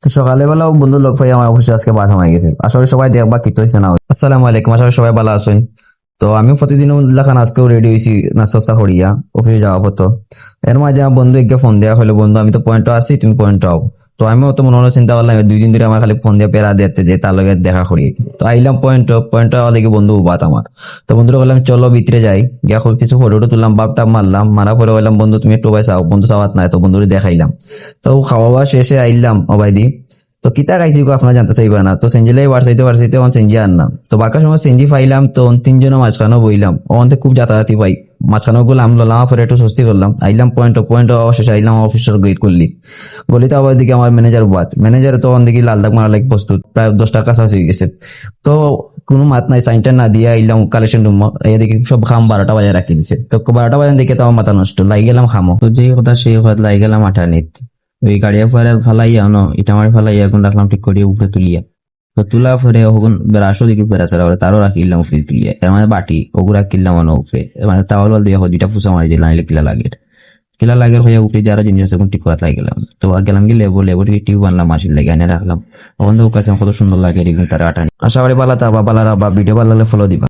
তো সকালবেলাও বন্ধু লোক পাই আমার অফিসে আজকে বাস হয়ে গেছে। আসলে সবাই দেখবা কি হয়েছে না। আসসালামু আলাইকুম, আসলে সবাই ভালো আছেন। তো আমি প্রতিদিন লেখান আজকেও রেডি হয়েছি নাস্তা করিয়া অফিসে যাওয়া হতো। এর মাঝে আমার বন্ধু একে ফোন দেওয়া হলো, বন্ধু আমি তো পয়েন্ট আছি, তুমি পয়েন্ট আও। তো আমিও তো মনে হলো চিন্তা করলাম 2 দিন ধরে আমার খালি ফোন দিয়ে পেরা দেখতে যে তার লগে দেখা করি। তো আইলাম পয়েন্ট হওয়া লেগে বন্ধু বাত আমার। তো বন্ধুরা বললাম চলো ভিতরে যাই, গিয়া কিছু ফটো তুললাম, বাপটা মারলাম, মারা পরে বললাম বন্ধু তুমি একটু ভাই চাও, বন্ধু চাওয়াত নাই, তো বন্ধুরে দেখাইলাম। তো খাওয়া শেষে আইলাম অবাইদি। তো কিতা খাইছি গো আপনারা জানতে চাইবা না। তো সেঞ্জিলাই বাড়াইতে অন সেঞ্জি আনলাম। তো বাঁকার সময় সেঞ্জি ফাইলাম, তো 3 জনের মাঝখানেও বইলাম, অন্তে খুব যাতায়াতি পাই। মাঝখানেও গুলাম ললাম, পরে একটু স্বস্তি করলাম। আইলাম পয়েন্ট অবশেষে আইলাম অফিসের গেট করলি। গলিতে আবার দিকে আমার ম্যানেজার তো অন্দিকে লাল দাগ মারা লাগে প্রস্তুত, প্রায় 10 টাকা কাছাকাছি হয়ে গেছে। তো কোনো মাত নাই, সাইনটা না দিয়ে আইলাম কালেকশন রুম। এদিকে সব খাম 12টা বাজে রাখি দিছে। তো 12টা বাজে দেখে তো আমার মাথা নষ্ট, লাই গেলাম খামো। তো যেই কথা সেই কথা লাই গেলাম আঠানিত। ওই গাড়িয়া পরে ফালাইয়া ইটা মারি ফালাইয়া এখন রাখলাম ঠিক করিয়া উপরে তুলিয়া। তো তুলা ফেরে ওগুন বেড়াশো দিকে বেড়া ছাড়া তারও রাখিলাম উপরে তুলিয়া। এর মানে বাটি ওগু রাখিলাম মানে উপরে, মানে তাওয়াল দিয়ে দুইটা ফুসা মারি দিলাম, কিলা লাগের হইয়া উপরে যারা জিনিস আছে ঠিক করা তাই গেলাম। তো গেলাম কি লেবো থেকে টিউব আনলাম, মাসির লেগে এনে রাখলাম। তখন তো কাছে কত সুন্দর লাগে এরকম তারা আটানি। আশা করি পালা তা বা পালারা বা ভিডিও ভালো লাগলে ফলো দিবা।